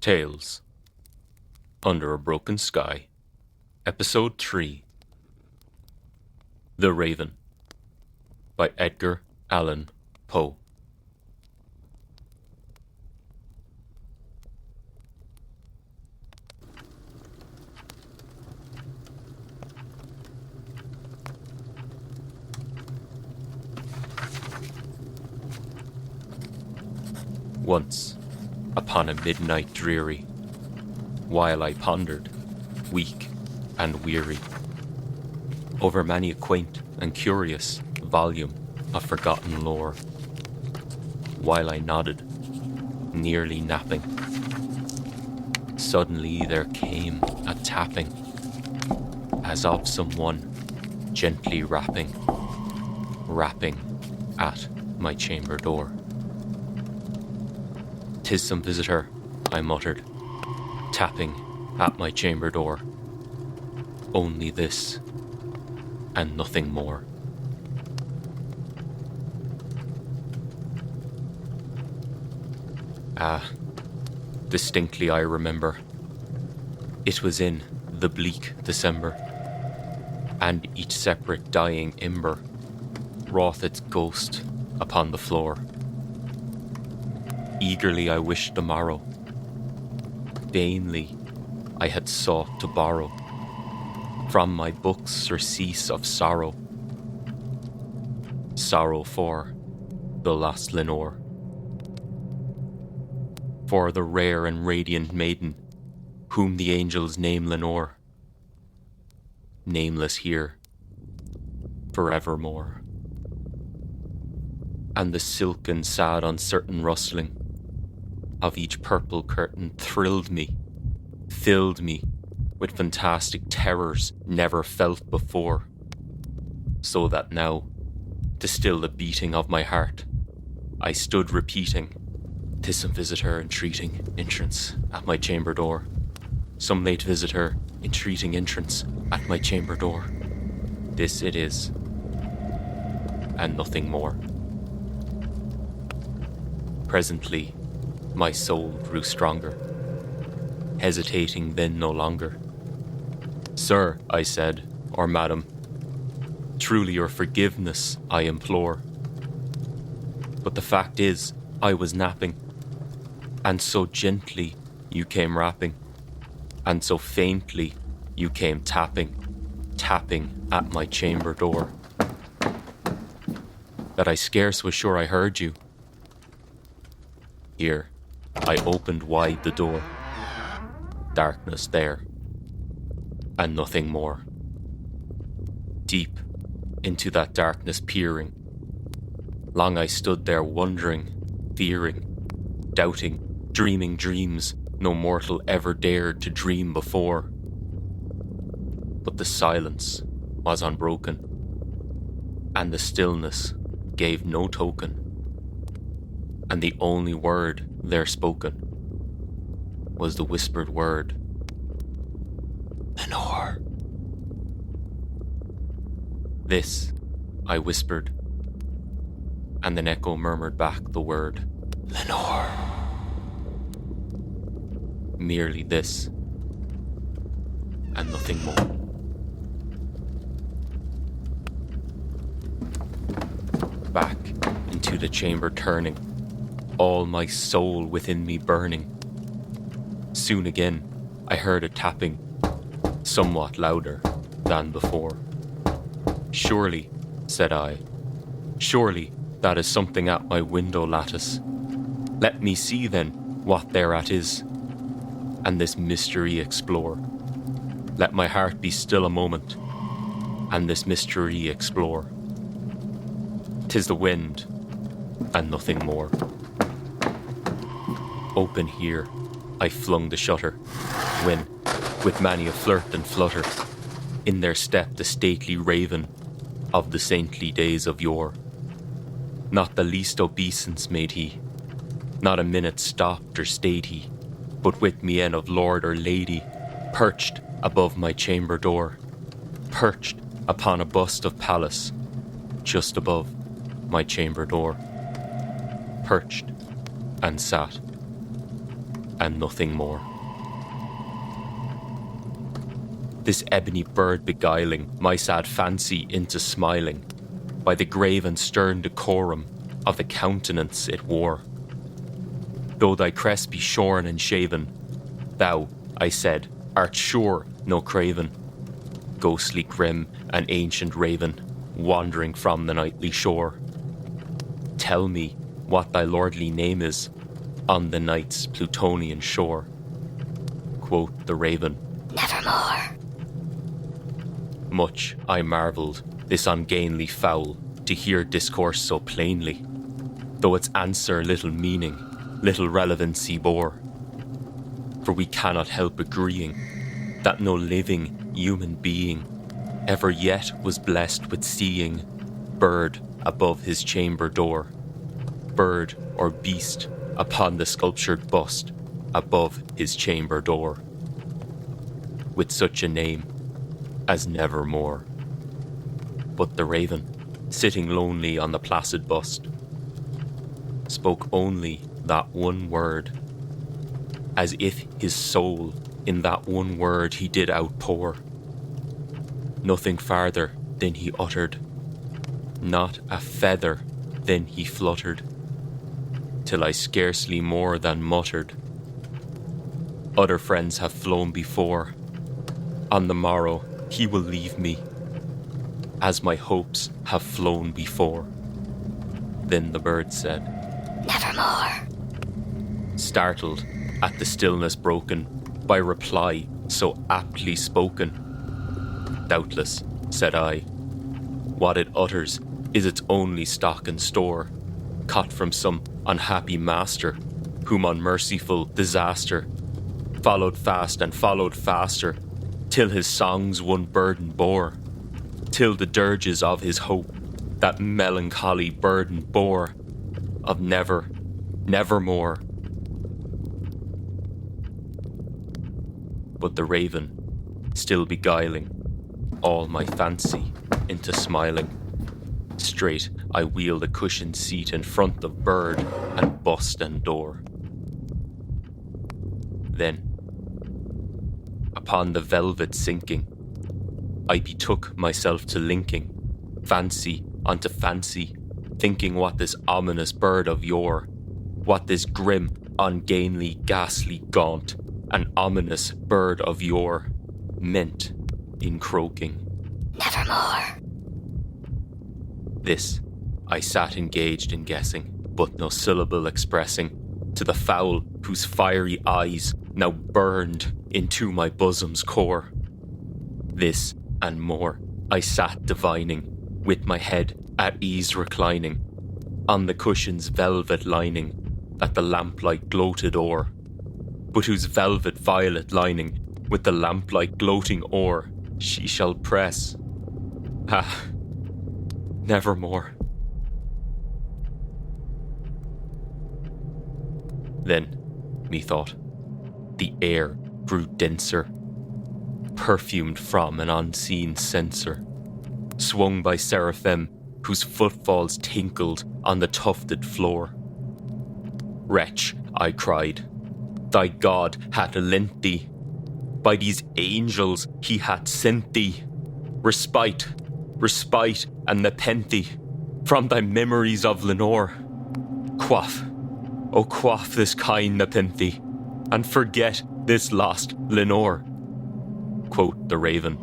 Tales Under a Broken Sky, Episode 3 The Raven by Edgar Allan Poe. Once, upon a midnight dreary, while I pondered, weak and weary, over many a quaint and curious volume of forgotten lore, while I nodded, nearly napping, suddenly there came a tapping, as of someone gently rapping at my chamber door. "'Tis some visitor," I muttered, tapping at my chamber door. Only this, and nothing more. Distinctly I remember. It was in the bleak December, and each separate dying ember wrought its ghost upon the floor. Eagerly I wished the morrow. Vainly I had sought to borrow from my books surcease of sorrow. Sorrow for the lost Lenore, for the rare and radiant maiden whom the angels name Lenore, nameless here forevermore. And the silken, sad, uncertain rustling of each purple curtain thrilled me, filled me with fantastic terrors never felt before, so that now, to still the beating of my heart, I stood repeating, "'Tis some visitor entreating entrance at my chamber door, some late visitor entreating entrance at my chamber door. This it is, and nothing more." Presently, my soul grew stronger, hesitating then no longer. "Sir," I said, "or madam, truly your forgiveness I implore. But the fact is, I was napping, and so gently you came rapping, and so faintly you came tapping at my chamber door, that I scarce was sure I heard you." Here, I opened wide the door. Darkness there, and nothing more. Deep into that darkness peering, long I stood there wondering, fearing, doubting, dreaming dreams no mortal ever dared to dream before. But the silence was unbroken, and the stillness gave no token, and the only word there spoken was the whispered word, "Lenore." "This," I whispered, and an echo murmured back the word, "Lenore." Merely this, and nothing more. Back into the chamber turning, all my soul within me burning. Soon again I heard a tapping, somewhat louder than before. "Surely," said I, "surely that is something at my window lattice. Let me see then what thereat is, and this mystery explore. Let my heart be still a moment, and this mystery explore. 'Tis the wind, and nothing more." Open here, I flung the shutter, when, with many a flirt and flutter, in there stepped the stately raven of the saintly days of yore. Not the least obeisance made he, not a minute stopped or stayed he, but with mien of lord or lady, perched above my chamber door, perched upon a bust of Pallas, just above my chamber door, perched and sat. and nothing more. This ebony bird beguiling my sad fancy into smiling, by the grave and stern decorum of the countenance it wore. Though thy crest be shorn and shaven, thou, I said, art sure no craven, ghostly grim and ancient raven, wandering from the nightly shore. Tell me what thy lordly name is on the night's Plutonian shore. Quoth the raven, Nevermore. Much I marvelled this ungainly fowl to hear discourse so plainly, though its answer little meaning, little relevancy bore. For we cannot help agreeing that no living human being ever yet was blessed with seeing bird above his chamber door, bird or beast upon the sculptured bust above his chamber door, with such a name as Nevermore. But the raven, sitting lonely on the placid bust, spoke only that one word, as if his soul in that one word he did outpour. Nothing farther than he uttered, not a feather than he fluttered, till I scarcely more than muttered, other friends have flown before, on the morrow he will leave me, as my hopes have flown before. Then the bird said, Nevermore. Startled at the stillness broken by reply so aptly spoken. Doubtless, said I, what it utters is its only stock and store, caught from some unhappy master, whom unmerciful disaster followed fast and followed faster, till his songs one burden bore, till the dirges of his hope that melancholy burden bore, of nevermore. But the raven, still beguiling all my fancy into smiling, straight I wheeled a cushioned seat in front of bird and bust and door. Then, upon the velvet sinking, I betook myself to linking fancy unto fancy, thinking what this ominous bird of yore, what this grim, ungainly, ghastly, gaunt, and ominous bird of yore meant in croaking. Nevermore. This I sat engaged in guessing, but no syllable expressing, to the fowl whose fiery eyes now burned into my bosom's core. This and more I sat divining, with my head at ease reclining, on the cushion's velvet lining that the lamplight gloated o'er, but whose velvet violet lining with the lamplight gloating o'er she shall press. Ah, nevermore. Then, methought, the air grew denser, perfumed from an unseen censer, swung by seraphim whose footfalls tinkled on the tufted floor. Wretch, I cried, thy God hath lent thee, by these angels he hath sent thee, respite, and nepenthe from thy memories of Lenore. Quaff, O quaff this kind nepenthe, and forget this lost Lenore. Quoth the raven,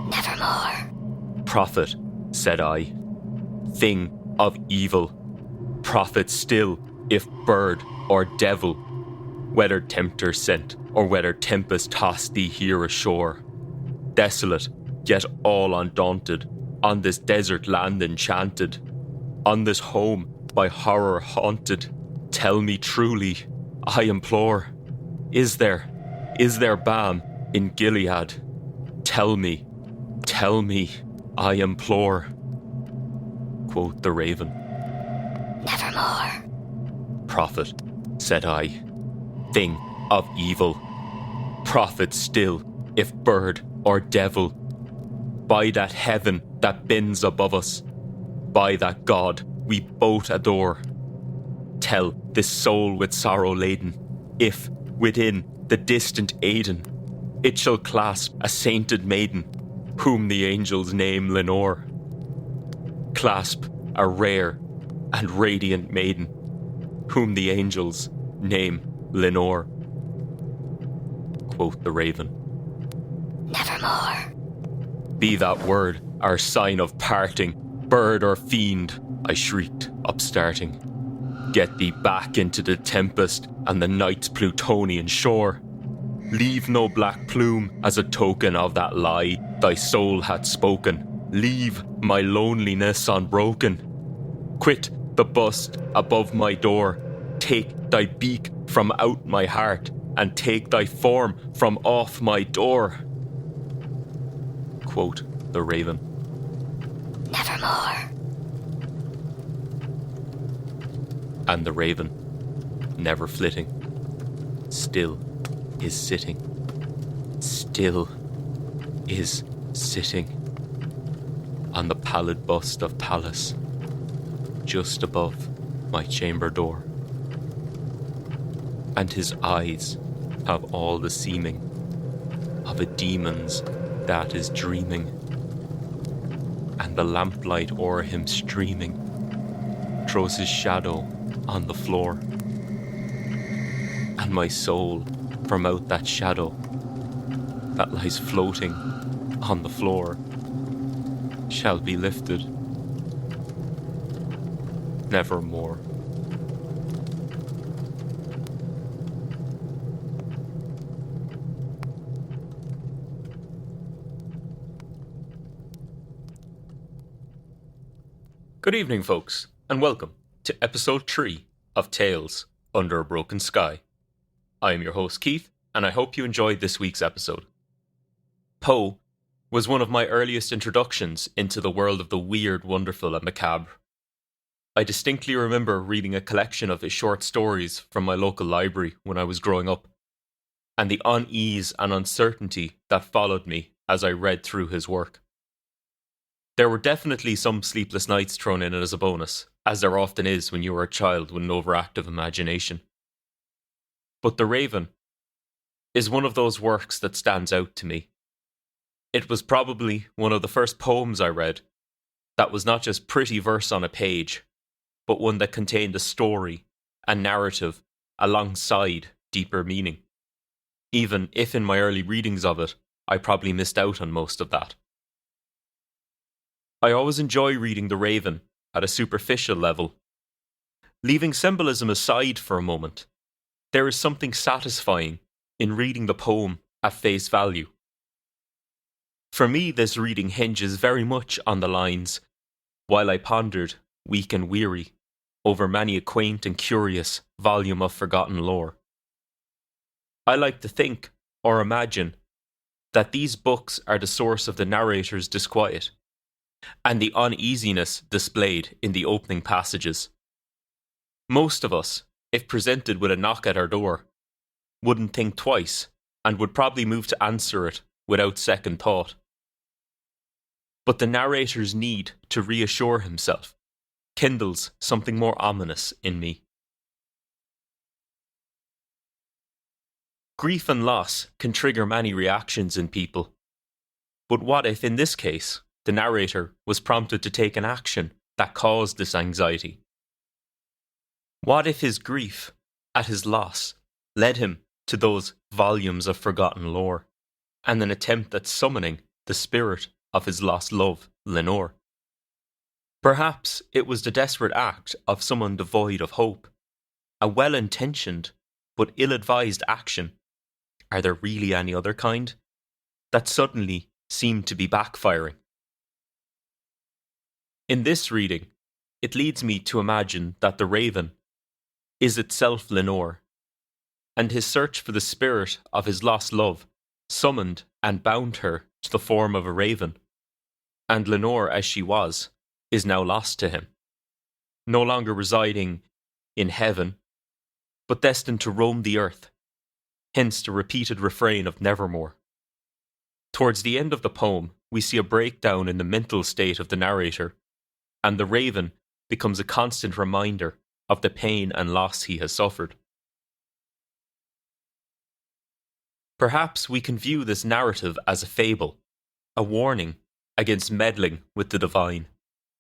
Nevermore. Prophet, said I, thing of evil, prophet still, if bird or devil, whether tempter sent or whether tempest tossed thee here ashore, desolate, yet all undaunted, on this desert land enchanted, on this home by horror haunted, tell me truly, I implore, is there balm in Gilead? Tell me, I implore. Quoth the raven, Nevermore. Prophet, said I, thing of evil, prophet still, if bird or devil, by that heaven that bends above us, by that God we both adore, tell this soul with sorrow laden, if within the distant Aidenn, it shall clasp a sainted maiden, whom the angels name Lenore. Clasp a rare and radiant maiden, whom the angels name Lenore. Quoth the raven. Nevermore. Be that word our sign of parting, bird or fiend, I shrieked, upstarting. Get thee back into the tempest and the night's Plutonian shore. Leave no black plume as a token of that lie thy soul had spoken. Leave my loneliness unbroken. Quit the bust above my door. Take thy beak from out my heart, and take thy form from off my door. Quote the raven. Nevermore. And the raven, never flitting, still is sitting. Still is sitting on the pallid bust of Pallas, just above my chamber door. And his eyes have all the seeming of a demon's that is dreaming, and the lamplight o'er him streaming throws his shadow on the floor, and my soul from out that shadow that lies floating on the floor shall be lifted nevermore. Good evening, folks, and welcome to episode 3 of Tales Under a Broken Sky. I am your host, Keith, and I hope you enjoyed this week's episode. Poe was one of my earliest introductions into the world of the weird, wonderful, and macabre. I distinctly remember reading a collection of his short stories from my local library when I was growing up, and the unease and uncertainty that followed me as I read through his work. There were definitely some sleepless nights thrown in as a bonus, as there often is when you are a child with an overactive imagination. But The Raven is one of those works that stands out to me. It was probably one of the first poems I read that was not just pretty verse on a page, but one that contained a story and narrative alongside deeper meaning. Even if in my early readings of it, I probably missed out on most of that. I always enjoy reading The Raven at a superficial level. Leaving symbolism aside for a moment, there is something satisfying in reading the poem at face value. For me, this reading hinges very much on the lines, "While I pondered, weak and weary, over many a quaint and curious volume of forgotten lore." I like to think, or imagine, that these books are the source of the narrator's disquiet, and the uneasiness displayed in the opening passages. Most of us, if presented with a knock at our door, wouldn't think twice and would probably move to answer it without second thought. But the narrator's need to reassure himself kindles something more ominous in me. Grief and loss can trigger many reactions in people. But what if, in this case, the narrator was prompted to take an action that caused this anxiety? What if his grief at his loss led him to those volumes of forgotten lore, and an attempt at summoning the spirit of his lost love, Lenore? Perhaps it was the desperate act of someone devoid of hope, a well-intentioned but ill-advised action. Are there really any other kind? That suddenly seemed to be backfiring. In this reading, it leads me to imagine that the raven is itself Lenore, and his search for the spirit of his lost love summoned and bound her to the form of a raven, and Lenore, as she was, is now lost to him, no longer residing in heaven, but destined to roam the earth, hence the repeated refrain of Nevermore. Towards the end of the poem, we see a breakdown in the mental state of the narrator, and the raven becomes a constant reminder of the pain and loss he has suffered. Perhaps we can view this narrative as a fable, a warning against meddling with the divine,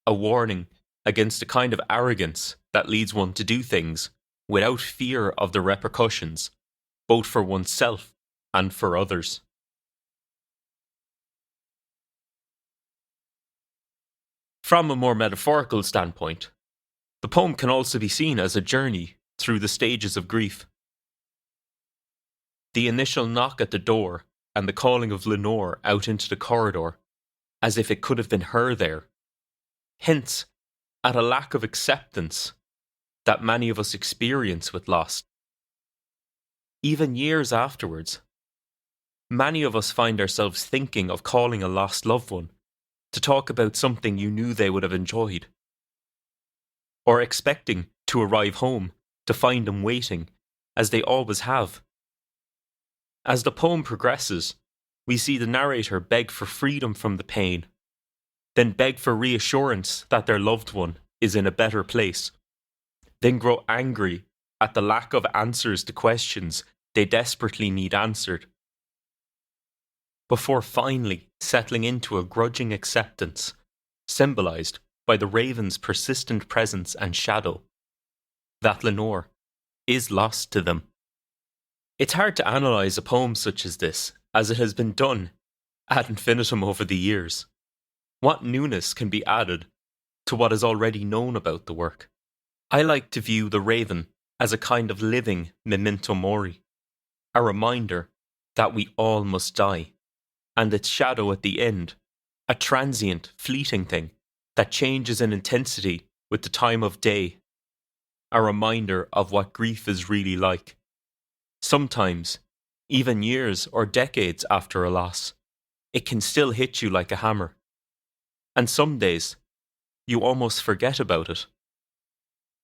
a warning against a kind of arrogance that leads one to do things without fear of the repercussions, both for oneself and for others. From a more metaphorical standpoint, the poem can also be seen as a journey through the stages of grief. The initial knock at the door and the calling of Lenore out into the corridor, as if it could have been her there, hints at a lack of acceptance that many of us experience with loss. Even years afterwards, many of us find ourselves thinking of calling a lost loved one to talk about something you knew they would have enjoyed, or expecting to arrive home to find them waiting, as they always have. As the poem progresses, we see the narrator beg for freedom from the pain, then beg for reassurance that their loved one is in a better place, then grow angry at the lack of answers to questions they desperately need answered, before finally settling into a grudging acceptance, symbolised by the raven's persistent presence and shadow, that Lenore is lost to them. It's hard to analyse a poem such as this, as it has been done ad infinitum over the years. What newness can be added to what is already known about the work? I like to view the raven as a kind of living memento mori, a reminder that we all must die, and its shadow at the end, a transient, fleeting thing that changes in intensity with the time of day, a reminder of what grief is really like. Sometimes, even years or decades after a loss, it can still hit you like a hammer. And some days, you almost forget about it,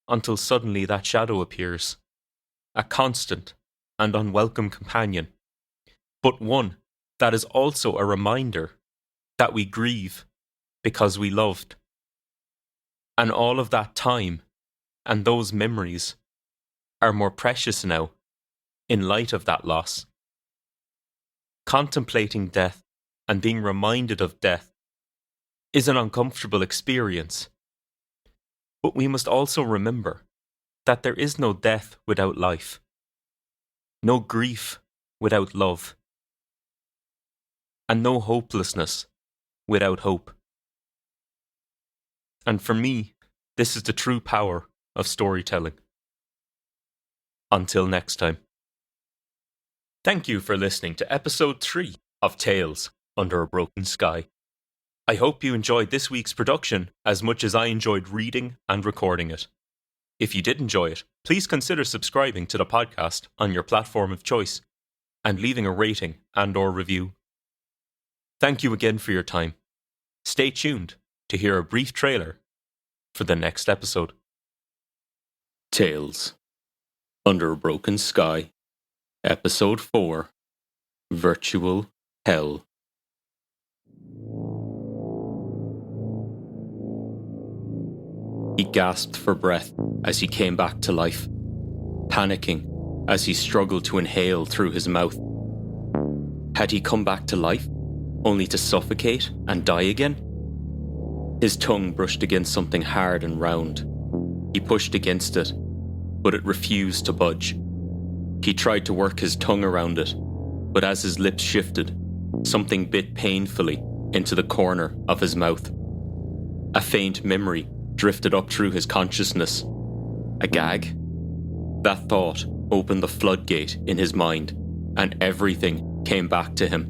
until suddenly that shadow appears, a constant and unwelcome companion, but one that is also a reminder that we grieve because we loved. And all of that time and those memories are more precious now in light of that loss. Contemplating death and being reminded of death is an uncomfortable experience, but we must also remember that there is no death without life, no grief without love, and no hopelessness without hope. And for me, this is the true power of storytelling. Until next time. Thank you for listening to episode 3 of Tales Under a Broken Sky. I hope you enjoyed this week's production as much as I enjoyed reading and recording it. If you did enjoy it, please consider subscribing to the podcast on your platform of choice and leaving a rating and/or review. Thank you again for your time. Stay tuned to hear a brief trailer for the next episode. Tales Under a Broken Sky, Episode 4, Virtual Hell. He gasped for breath as he came back to life, panicking as he struggled to inhale through his mouth. Had he come back to life, only to suffocate and die again? His tongue brushed against something hard and round. He pushed against it, but it refused to budge. He tried to work his tongue around it, but as his lips shifted, something bit painfully into the corner of his mouth. A faint memory drifted up through his consciousness. A gag? That thought opened the floodgate in his mind, and everything came back to him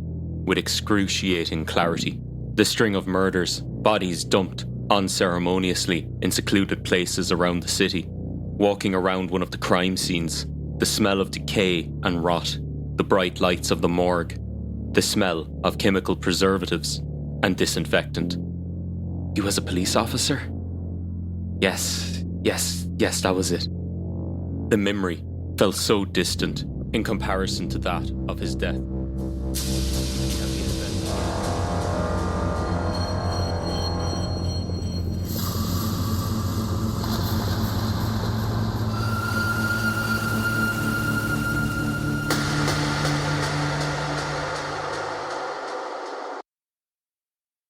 with excruciating clarity. The string of murders, bodies dumped unceremoniously in secluded places around the city, walking around one of the crime scenes, the smell of decay and rot, the bright lights of the morgue, the smell of chemical preservatives and disinfectant. He was a police officer? Yes, that was it. The memory felt so distant in comparison to that of his death.